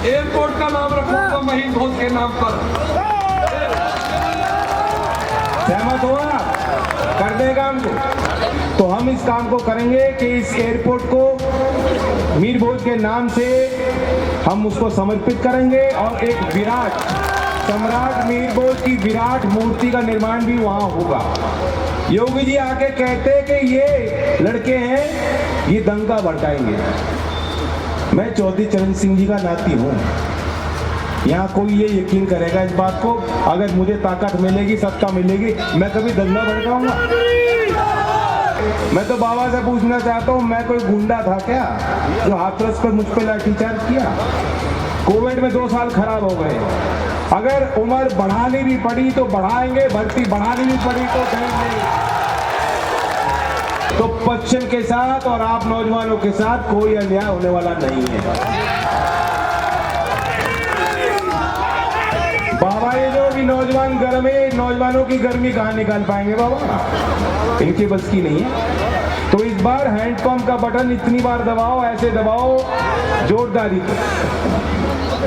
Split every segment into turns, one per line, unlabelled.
Airport का नाम रखूंगा महीन घोष के नाम पर।
सहमत हो आप? कर देगा हमको, तो हम इस काम को करेंगे कि इस एयरपोर्ट को मीर भोज के नाम से हम उसको समर्पित करेंगे और एक विराट सम्राट मीर भोज की विराट मूर्ति का निर्माण भी वहां होगा। योगी जी आके कहते कि ये लड़के हैं, ये दंगा भड़काएंगे। मैं चौधरी चरण सिंह जी का नाती हूँ। यहाँ कोई ये यकीन करेगा इस बात को, अगर मुझे ताकत मिलेगी, सत्ता मिलेगी, मैं कभी दंगा भड़काऊंगा? मैं तो बाबा से पूछना चाहता हूँ, मैं कोई गुंडा था क्या जो हाथरस पर मुझ पर लाठीचार्ज किया? कोविड में 2 साल खराब हो गए। अगर उम्र बढ़ानी भी पड़ी तो बढ़ाएंगे, भर्ती बढ़ानी भी पड़ी तो करेंगे। तो पश्चिम के साथ और आप नौजवानों के साथ कोई अन्याय होने वाला नहीं है। बाबा ये जो भी नौजवान गर्मी, नौजवानों की गर्मी कहाँ निकाल पाएंगे बाबा? इनकी बस की नहीं है। तो इस बार हैंडपंप का बटन इतनी बार दबाओ, ऐसे दबाओ जोरदारी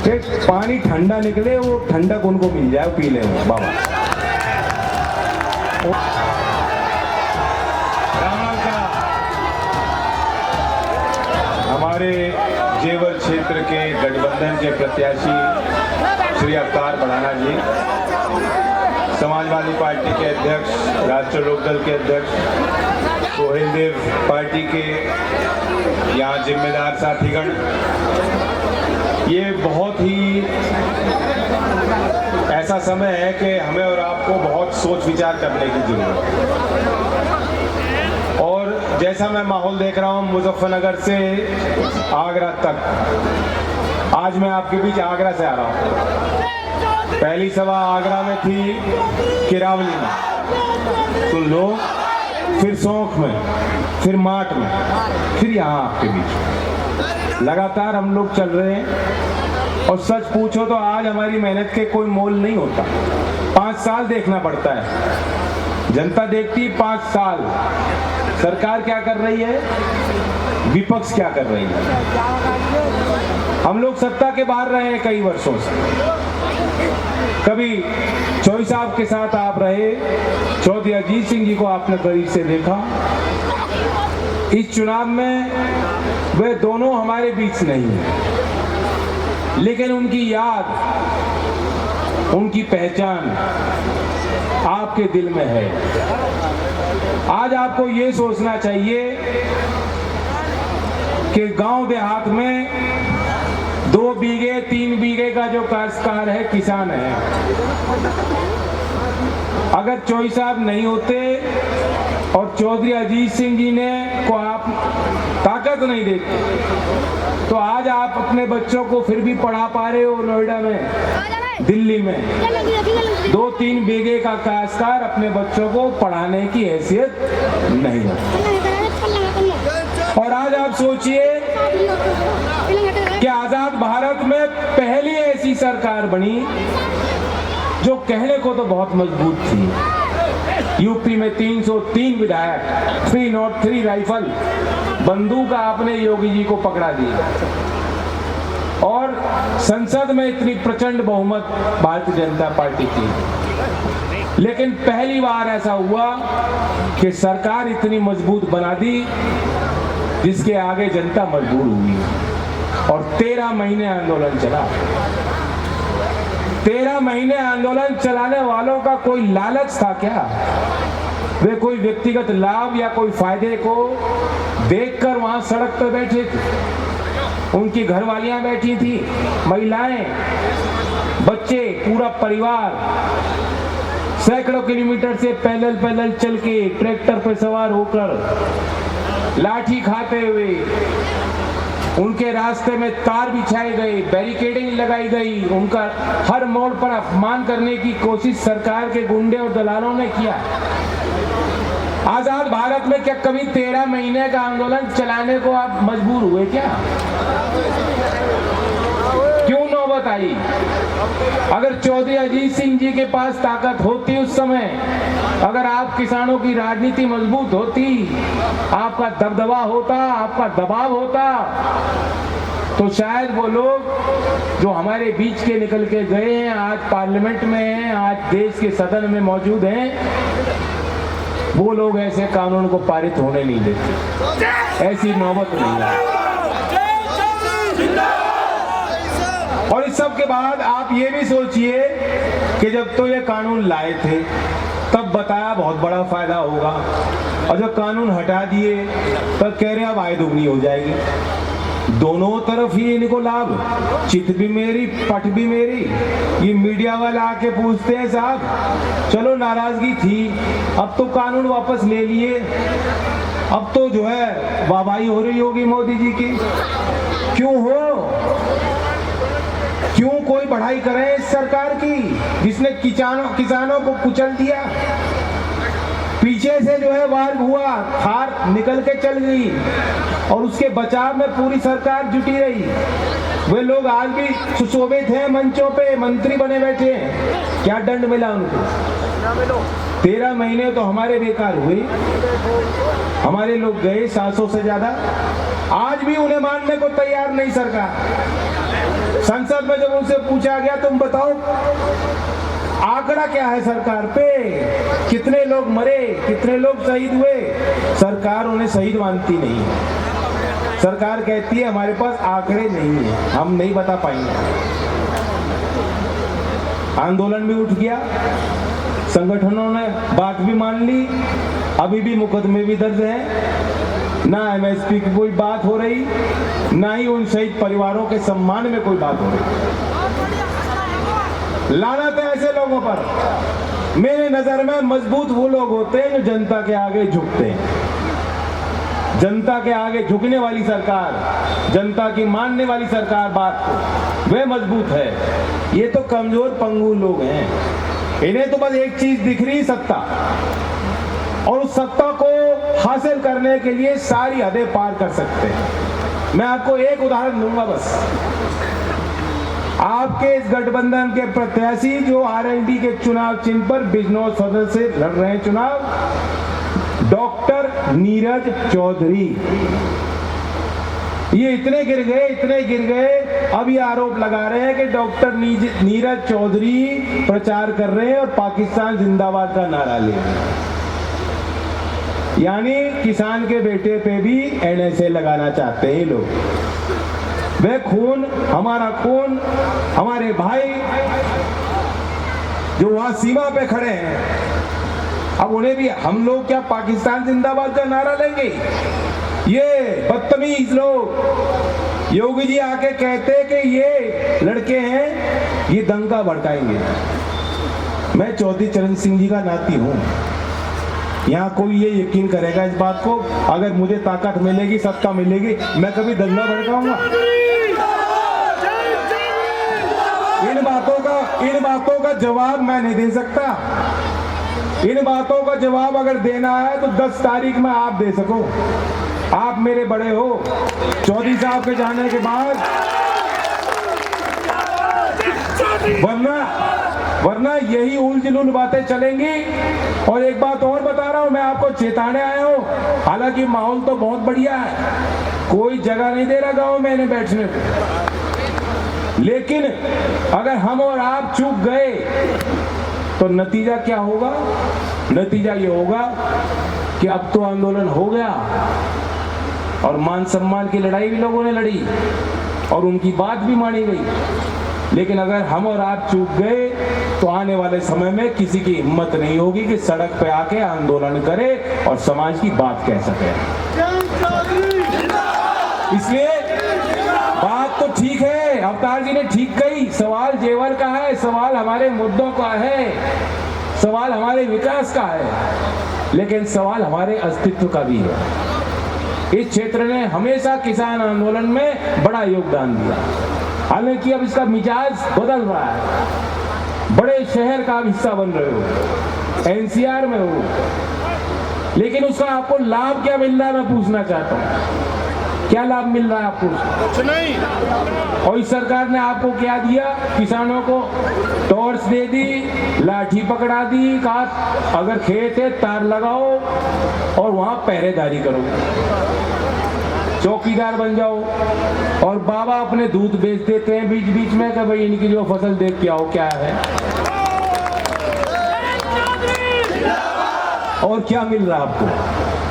से, पानी ठंडा निकले, वो ठंडक उनको मिल जाए, पी ले बाबा। हमारे जेवर क्षेत्र के गठबंधन के प्रत्याशी श्री अवतार बढ़ाना जी, समाजवादी पार्टी के अध्यक्ष, राष्ट्रीय लोकदल के अध्यक्ष, सोहेल देव पार्टी के यहाँ जिम्मेदार साथीगण, ये बहुत ही ऐसा समय है कि हमें और आपको बहुत सोच विचार करने की जरूरत है। और जैसा मैं माहौल देख रहा हूँ मुजफ्फरनगर से आगरा तक, आज मैं आपके बीच आगरा से आ रहा हूँ। पहली सभा आगरा में थी, किरावली में, सुन लो, फिर सौंख में, फिर माट में, फिर यहाँ आपके बीच। लगातार हम लोग चल रहे हैं और सच पूछो तो आज हमारी मेहनत के कोई मोल नहीं होता। 5 साल देखना पड़ता है, जनता देखती 5 साल सरकार क्या कर रही है, विपक्ष क्या कर रही है। हम लोग सत्ता के बाहर रहे हैं कई वर्षों से। कभी चौधरी साहब के साथ आप रहे, चौधरी अजीत सिंह जी को आपने करीब से देखा। इस चुनाव में वे दोनों हमारे बीच नहीं है, लेकिन उनकी याद, उनकी पहचान आपके दिल में है। आज आपको ये सोचना चाहिए कि गांव देहात में 2 बीघे 3 बीघे का जो काश्तकार है, किसान है, अगर चौधरी साहब नहीं होते और चौधरी अजीत सिंह जी ने को आप ताकत नहीं देते, तो आज आप अपने बच्चों को फिर भी पढ़ा पा रहे हो नोएडा में, दिल्ली में। 2-3 बीघे का काश्तकार अपने बच्चों को पढ़ाने की हैसियत नहीं है। और आज आप सोचिए कि आजाद भारत में पहली ऐसी सरकार बनी जो कहने को तो बहुत मजबूत थी। यूपी में 303 विधायक, 303 राइफल, बंदूक आपने योगी जी को पकड़ा दिया और संसद में इतनी प्रचंड बहुमत भारतीय जनता पार्टी की। लेकिन पहली बार ऐसा हुआ कि सरकार इतनी मजबूत बना दी जिसके आगे जनता मजबूर हुई और 13 महीने आंदोलन चला। 13 महीने आंदोलन चलाने वालों का कोई लालच था क्या? वे कोई व्यक्तिगत लाभ या कोई फायदे को देखकर वहां सड़क पर बैठे थे? उनकी घरवालियां बैठी थी, महिलाएं, बच्चे, पूरा परिवार सैकड़ों किलोमीटर से पैदल चल के, ट्रैक्टर पर सवार होकर, लाठी खाते हुए, उनके रास्ते में तार बिछाए गए, बैरिकेडिंग लगाई गई, उनका हर मोड़ पर अपमान करने की कोशिश सरकार के गुंडे और दलालों ने किया। आजाद भारत में क्या कभी 13 महीने का आंदोलन चलाने को आप मजबूर हुए क्या? क्यों नौबत आई? अगर चौधरी अजीत सिंह जी के पास ताकत होती उस समय, अगर आप किसानों की राजनीति मजबूत होती, आपका दबदबा होता, आपका दबाव होता, तो तो शायद वो लोग जो हमारे बीच के निकल के गए हैं, आज पार्लियामेंट में हैं, आज देश के सदन में मौजूद हैं, वो लोग ऐसे कानून को पारित होने नहीं देते, ऐसी नौबत नहीं आए। और इस सब के बाद आप ये भी सोचिए कि जब तो ये कानून लाए थे तब बताया बहुत बड़ा फायदा होगा, और जब कानून हटा दिए तब कह रहे अब आय दुगनी हो जाएगी। दोनों तरफ ही इनको लाभ, चित भी मेरी पट भी मेरी। ये मीडिया वाले आके पूछते हैं साहब चलो नाराजगी थी, अब तो कानून वापस ले लिए, अब तो जो है वाहवाही हो रही होगी मोदी जी की। क्यों हो, क्यों कोई बढ़ाई करे इस सरकार की जिसने किसानों को कुचल दिया। पीछे से जो है वार हुआ, थार निकल के चल गई और उसके बचाव में पूरी सरकार जुटी रही। वे लोग आज भी सुशोभित हैं, मंचों पे मंत्री बने बैठे हैं। क्या दंड मिला उनको? 13 महीने तो हमारे बेकार हुए, हमारे लोग गए 700 से ज्यादा, आज भी उन्हें मानने को तैयार नहीं सरकार। संसद में जब उनसे पूछा गया तुम बताओ आंकड़ा क्या है सरकार पे, कितने लोग मरे, कितने लोग शहीद हुए, सरकार उन्हें शहीद मानती नहीं है। सरकार कहती है हमारे पास आंकड़े नहीं है, हम नहीं बता पाएंगे। आंदोलन भी उठ गया, संगठनों ने बात भी मान ली, अभी भी मुकदमे भी दर्ज हैं, ना एमएसपी की कोई बात हो रही, ना ही उन शहीद परिवारों के सम्मान में कोई बात हो रही। लानत है ऐसे लोगों पर। मेरे नजर में मजबूत वो लोग होते हैं जो जनता के आगे झुकते हैं। जनता के आगे झुकने वाली सरकार, जनता की मानने वाली सरकार बात को, वे मजबूत है। ये तो कमजोर पंगु लोग हैं, इन्हें तो बस एक चीज दिख रही, सत्ता, और उस सत्ता को हासिल करने के लिए सारी हदें पार कर सकते हैं। मैं आपको एक उदाहरण दूंगा बस। आपके इस गठबंधन के प्रत्याशी जो आरएलडी के चुनाव चिन्ह पर बिजनौर सदर से लड़ रहे हैं चुनाव, डॉक्टर नीरज चौधरी, ये इतने गिर गए, अब ये आरोप लगा रहे हैं कि डॉक्टर नीरज चौधरी प्रचार कर रहे हैं और पाकिस्तान जिंदाबाद का नारा ले रहे हैं। यानी किसान के बेटे पे भी एनएसए लगाना चाहते हैं लोग। वे खून, हमारा खून, हमारे भाई जो वहां सीमा पे खड़े हैं, अब उन्हें भी हम लोग क्या पाकिस्तान जिंदाबाद का नारा लेंगे? ये बदतमीज लोग योगी जी आके कहते कि ये लड़के हैं, ये दंगा भड़काएंगे। मैं चौधरी चरण सिंह जी का नाती हूं, यहाँ कोई ये यकीन करेगा इस बात को, अगर मुझे ताकत मिलेगी, सत्ता मिलेगी, मैं कभी दंगा भड़काऊंगा? इन बातों का जवाब मैं नहीं दे सकता। इन बातों का जवाब अगर देना है तो 10 तारीख में आप दे सको। आप मेरे बड़े हो, चौधरी साहब के जाने के बाद, वरना यही उलझुल बातें चलेंगी। और एक बात और बता रहा हूं, मैं आपको चेताने आया हूं। हालांकि माहौल तो बहुत बढ़िया है, कोई जगह नहीं दे रहा गांव में इन्हें बैठने को, लेकिन अगर हम और आप चूक गए तो नतीजा क्या होगा? नतीजा ये होगा कि अब तो आंदोलन हो गया और मान सम्मान की लड़ाई भी लोगों ने लड़ी और उनकी बात भी मानी गई, लेकिन अगर हम और आप चूक गए तो आने वाले समय में किसी की हिम्मत नहीं होगी कि सड़क पे आके आंदोलन करे और समाज की बात कह सके। इसलिए बात तो ठीक है, अवतार जी ने ठीक कही, सवाल जेवर का है, सवाल हमारे मुद्दों का है, सवाल हमारे विकास का है, लेकिन सवाल हमारे अस्तित्व का भी है। इस क्षेत्र ने हमेशा किसान आंदोलन में बड़ा योगदान दिया, हालांकि अब इसका मिजाज बदल रहा है। बड़े शहर का हिस्सा बन रहे हो, एनसीआर में हो, लेकिन उसका आपको लाभ क्या मिल रहा है मैं पूछना चाहता हूँ। क्या लाभ मिल रहा है आपको? कुछ नहीं। और इस सरकार ने आपको क्या दिया? किसानों को टॉर्च दे दी, लाठी पकड़ा दी, कहा अगर खेत है तार लगाओ और वहां पहरेदारी करो। चौकीदार बन जाओ। और बाबा अपने दूध बेच देते हैं बीच बीच में कि भाई इनकी जो फसल देख के आओ क्या है। और क्या मिल रहा आपको?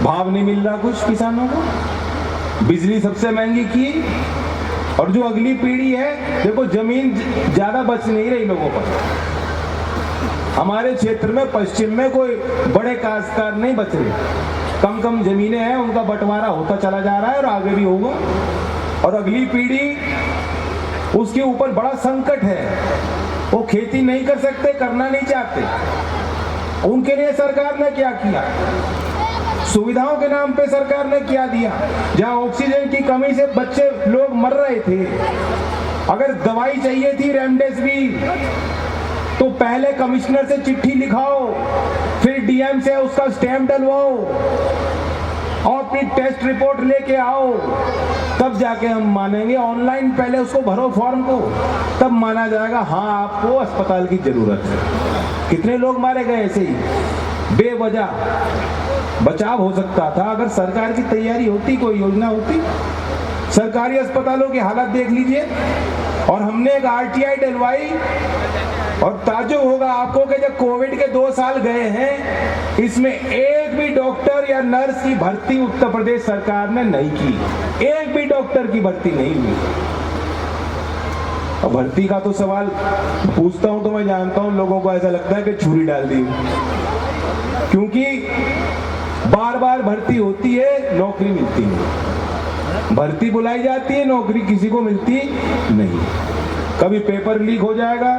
भाव नहीं मिल रहा कुछ किसानों को। बिजली सबसे महंगी की। और जो अगली पीढ़ी है, देखो जमीन ज्यादा बच नहीं रही लोगों पर। हमारे क्षेत्र में पश्चिम में कोई बड़े काश्तकार नहीं बच रहे, कम कम जमीनें हैं, उनका बंटवारा होता चला जा रहा है और आगे भी होगा। और अगली पीढ़ी, उसके ऊपर बड़ा संकट है, वो खेती नहीं कर सकते, करना नहीं चाहते। उनके लिए सरकार ने क्या किया? सुविधाओं के नाम पे सरकार ने क्या दिया? जहां ऑक्सीजन की कमी से बच्चे लोग मर रहे थे, अगर दवाई चाहिए थी रेमडेसिविर, तो पहले कमिश्नर से चिट्ठी लिखाओ, फिर डीएम से उसका स्टैंप डलवाओ और फिर टेस्ट रिपोर्ट लेके आओ, तब जाके हम मानेंगे। ऑनलाइन पहले उसको भरो फॉर्म को, तब माना जाएगा हाँ आपको अस्पताल की जरूरत है। कितने लोग मारे गए ऐसे ही बेवजह। बचाव हो सकता था अगर सरकार की तैयारी होती, कोई योजना होती। सरकारी अस्पतालों की हालत देख लीजिए। और हमने एक आरटीआई डलवाई, और ताज्जुब होगा आपको कि जब कोविड के 2 साल गए हैं, इसमें एक भी डॉक्टर या नर्स की भर्ती उत्तर प्रदेश सरकार ने नहीं की। एक भी डॉक्टर की भर्ती नहीं हुई। और भर्ती का तो सवाल पूछता हूं तो मैं जानता हूं लोगों को ऐसा लगता है कि छुरी डाल दी, क्योंकि बार बार भर्ती होती है, नौकरी मिलती नहीं। भर्ती बुलाई जाती है, नौकरी किसी को मिलती नहीं। कभी पेपर लीक हो जाएगा,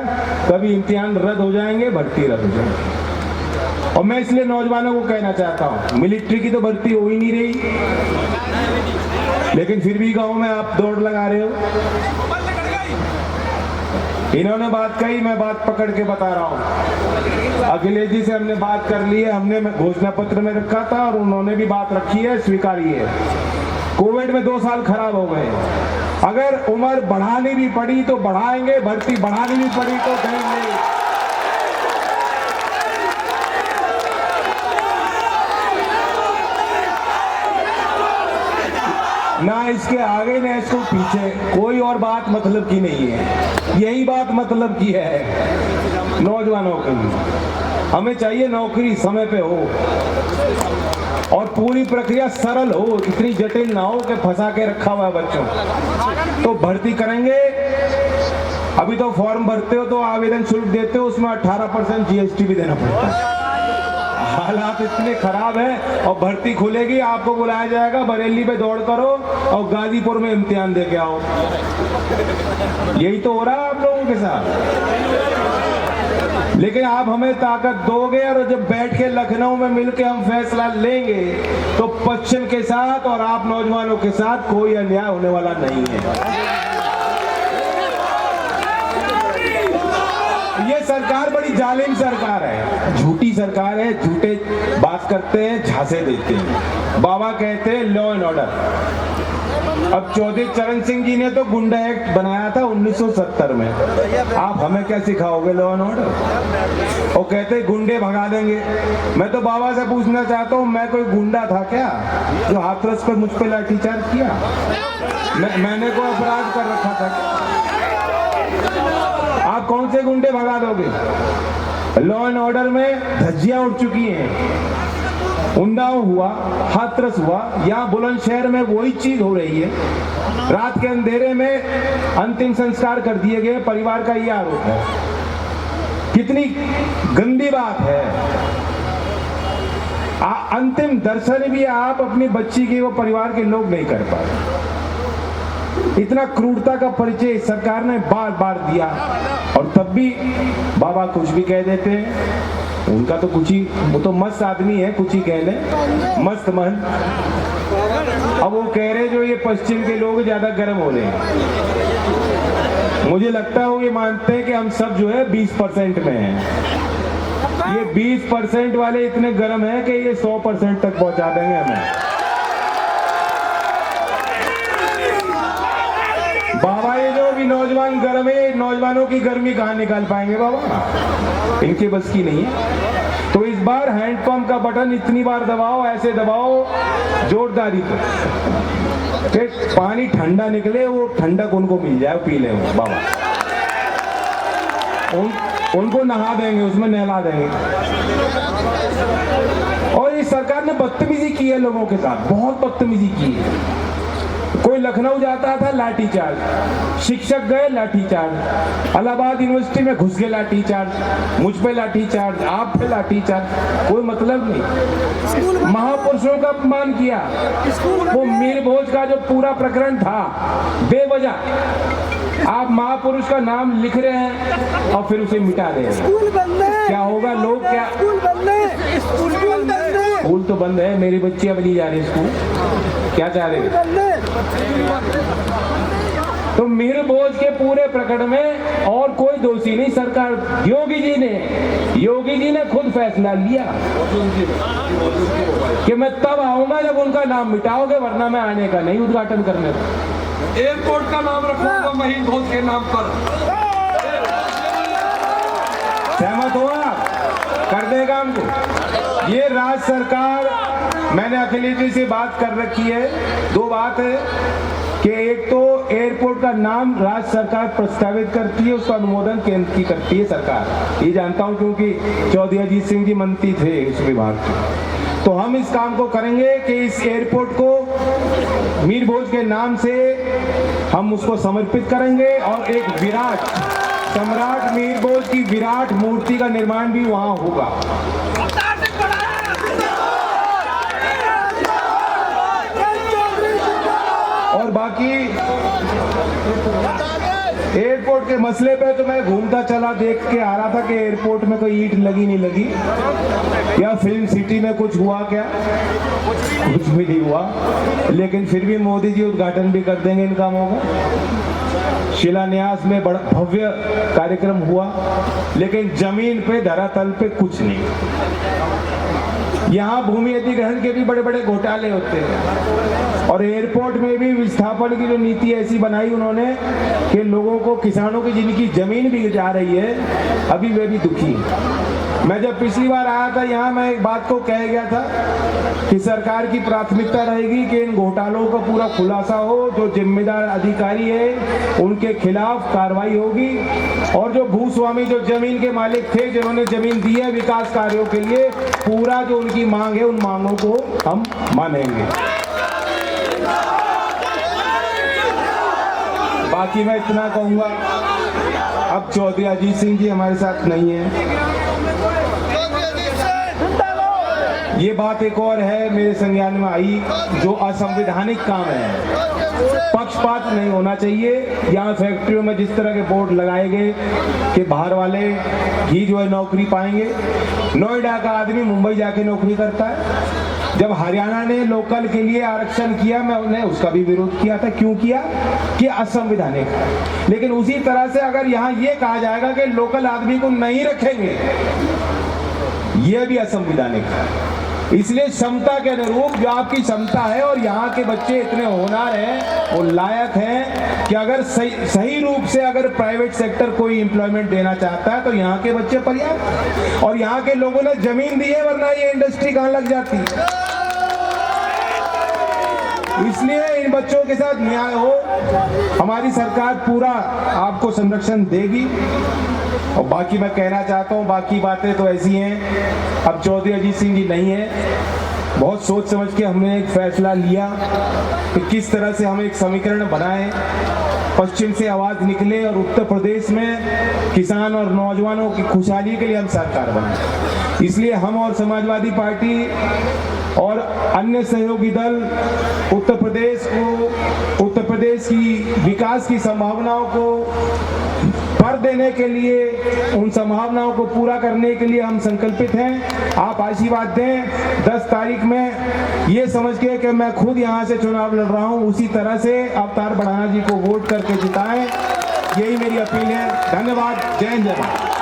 कभी इम्तिहान रद्द हो जाएंगे, भर्ती रद्द हो जाएगी। और मैं इसलिए नौजवानों को कहना चाहता हूं, मिलिट्री की तो भर्ती हो ही नहीं रही, लेकिन फिर भी गांव में आप दौड़ लगा रहे हो। इन्होंने बात कही, मैं बात पकड़ के बता रहा हूं। अखिलेश जी से हमने बात कर ली है, हमने घोषणा पत्र में रखा था और उन्होंने भी बात रखी है, स्वीकारी है। कोविड में 2 साल खराब हो गए, अगर उम्र बढ़ानी भी पड़ी तो बढ़ाएंगे, भर्ती बढ़ानी भी पड़ी तो देंगे। ना इसके आगे ना इसको पीछे, कोई और बात मतलब की नहीं है। यही बात मतलब की है नौजवानों के लिए। हमें चाहिए नौकरी समय पे हो और पूरी प्रक्रिया सरल हो, इतनी जटिल ना हो कि फंसा के रखा हुआ है बच्चों। तो भर्ती करेंगे। अभी तो फॉर्म भरते हो तो आवेदन शुल्क देते हो, उसमें 18% जीएसटी भी देना पड़ता है। हालात इतने खराब है। और भर्ती खुलेगी, आपको बुलाया जाएगा, बरेली पे दौड़ करो और गाजीपुर में इम्तिहान दे के आओ। यही तो हो रहा है आप लोगों के साथ। लेकिन आप हमें ताकत दोगे और जब बैठ के लखनऊ में मिलके हम फैसला लेंगे तो पश्चिम के साथ और आप नौजवानों के साथ कोई अन्याय होने वाला नहीं है। ये सरकार बड़ी जालिम सरकार है, झूठी सरकार है, झूठे बात करते हैं, झांसे देते हैं। बाबा कहते हैं लॉ एंड ऑर्डर। अब चौधरी चरण सिंह जी ने तो गुंडा एक्ट बनाया था 1970 में। आप हमें क्या सिखाओगे लॉ एंड ऑर्डर? और कहते गुंडे भगा देंगे। मैं तो बाबा से पूछना चाहता हूँ, मैं कोई गुंडा था क्या जो हाथरस पर मुझ पे लाठीचार्ज किया? मैंने कोई अपराध कर रखा था क्या? आप कौन से गुंडे भगा दोगे? लॉ एंड ऑर्डर में धज्जियां उड़ चुकी हैं। उन्नाव हुआ, हाथरस हुआ, यहाँ बुलंदशहर में वही चीज हो रही है। रात के अंधेरे में अंतिम संस्कार कर दिए गए, परिवार का ये आरोप है। कितनी गंदी बात है। अंतिम दर्शन भी आप अपनी बच्ची के, वो परिवार के लोग नहीं कर पाए। इतना क्रूरता का परिचय सरकार ने बार बार दिया और तब भी बाबा कुछ भी कह देते हैं। उनका तो कुछ ही, वो तो मस्त आदमी है, कुछ ही कह ले, मस्त मन। अब वो कह रहे जो ये पश्चिम के लोग ज्यादा गर्म हो रहे हैं। मुझे लगता है वो ये मानते हैं कि हम सब जो है 20% में हैं। ये 20% वाले इतने गर्म हैं कि ये 100% तक पहुंचा देंगे हमें। बाबा ये जो भी नौजवान गर्म है, नौजवानों की गर्मी कहाँ निकाल पाएंगे बाबा? इनके बस की नहीं है। तो इस बार हैंडपंप का बटन इतनी बार दबाओ, ऐसे दबाओ जोरदारी पे। कि पानी ठंडा निकले, वो ठंडक उनको मिल जाए, पी ले वो बाबा। उनको नहा देंगे, उसमें नहला देंगे। और इस सरकार ने बदतमीजी की है लोगों के साथ, बहुत बदतमीजी की है। कोई लखनऊ जाता था लाठीचार्ज, शिक्षक गए लाठीचार्ज, इलाहाबाद यूनिवर्सिटी में घुस गए लाठीचार्ज, मुझ पे लाठीचार्ज, आप पे लाठीचार्ज, कोई मतलब नहीं। महापुरुषों का अपमान किया। वो मीर भोज का जो पूरा प्रकरण था बेवजह, आप महापुरुष का नाम लिख रहे हैं और फिर उसे मिटा रहे हैं। क्या होगा? लोग क्या, स्कूल तो बंद है, मेरी बच्ची अब नहीं जा रही स्कूल, क्या चाह रहे हैं? तो मीर भोज के पूरे प्रकरण में और कोई दोषी नहीं, सरकार योगी जी ने खुद फैसला लिया कि मैं तब आऊंगा जब उनका नाम मिटाओगे, वरना मैं आने का नहीं उद्घाटन करने का।
एयरपोर्ट का नाम रखूंगा महीन घोष के नाम पर।
सहमत हो आप? कर देगा हमको ये राज्य सरकार। मैंने अखिलेश जी से बात कर रखी है। दो बात है कि एक तो एयरपोर्ट का नाम राज्य सरकार प्रस्तावित करती है, उसका अनुमोदन केंद्र की करती है सरकार, ये जानता हूं क्योंकि चौधरी अजीत सिंह जी मंत्री थे उस विभाग के। तो हम इस काम को करेंगे कि इस एयरपोर्ट को मीर भोज के नाम से हम उसको समर्पित करेंगे और एक विराट सम्राट मीर भोज की विराट मूर्ति का निर्माण भी वहां होगा। और बाकी एयरपोर्ट के मसले पे तो मैं घूमता चला देख के आ रहा था कि एयरपोर्ट में कोई ईंट लगी नहीं लगी, या फिल्म सिटी में कुछ हुआ क्या? कुछ भी नहीं हुआ। लेकिन फिर भी मोदी जी उद्घाटन भी कर देंगे इन कामों का। शिलान्यास में बड़ा भव्य कार्यक्रम हुआ, लेकिन जमीन पे धरातल पे कुछ नहीं। यहाँ भूमि अधिग्रहण के भी बड़े बड़े घोटाले होते हैं, और एयरपोर्ट में भी विस्थापन की जो नीति ऐसी बनाई उन्होंने कि लोगों को, किसानों की जिनकी जमीन भी जा रही है, अभी वे भी दुखी हैं। मैं जब पिछली बार आया था यहाँ, मैं एक बात को कह गया था कि सरकार की प्राथमिकता रहेगी कि इन घोटालों का पूरा खुलासा हो, जो जिम्मेदार अधिकारी है उनके खिलाफ कार्रवाई होगी, और जो भूस्वामी, जो जमीन के मालिक थे, जिन्होंने जमीन दी है विकास कार्यों के लिए, पूरा जो उनकी मांग है उन मांगों को हम मानेंगे। बाकी मैं इतना कहूंगा, अब चौधरी अजीत सिंह जी हमारे साथ नहीं है। ये बात एक और है मेरे संज्ञान में आई, जो असंवैधानिक काम है। पक्षपात नहीं होना चाहिए। यहाँ फैक्ट्रियों में जिस तरह के बोर्ड लगाए गए कि बाहर वाले ही जो है नौकरी पाएंगे, नोएडा का आदमी मुंबई जाके नौकरी करता है। जब हरियाणा ने लोकल के लिए आरक्षण किया, मैंने उसका भी विरोध किया था। क्यों किया? कि असंवैधानिक। लेकिन उसी तरह से अगर यहाँ ये कहा जाएगा कि लोकल आदमी को नहीं रखेंगे, यह भी असंवैधानिक है। इसलिए क्षमता के अनुरूप जो आपकी क्षमता है, और यहाँ के बच्चे इतने होनहार हैं, वो लायक हैं कि अगर सही रूप से अगर प्राइवेट सेक्टर कोई एम्प्लॉयमेंट देना चाहता है तो यहाँ के बच्चे पर्याप्त। और यहाँ के लोगों ने जमीन दी है, वरना ये इंडस्ट्री कहाँ लग जाती। इसलिए इन बच्चों के साथ न्याय हो। हमारी सरकार पूरा आपको संरक्षण देगी। और बाकी मैं कहना चाहता हूँ, बाकी बातें तो ऐसी हैं, अब चौधरी अजीत सिंह जी नहीं है। बहुत सोच समझ के हमने एक फैसला लिया कि किस तरह से हम एक समीकरण बनाएं, पश्चिम से आवाज निकले और उत्तर प्रदेश में किसान और नौजवानों की खुशहाली के लिए हम सरकार बनाए। इसलिए हम और समाजवादी पार्टी और अन्य सहयोगी दल उत्तर प्रदेश की विकास की संभावनाओं को भर देने के लिए, उन संभावनाओं को पूरा करने के लिए हम संकल्पित हैं। आप आशीर्वाद दें। 10 तारीख में ये समझ के कि मैं खुद यहाँ से चुनाव लड़ रहा हूँ, उसी तरह से अवतार बढ़ाना जी को वोट करके जिताएं। यही मेरी अपील है। धन्यवाद। जय हिंद, जय भारत।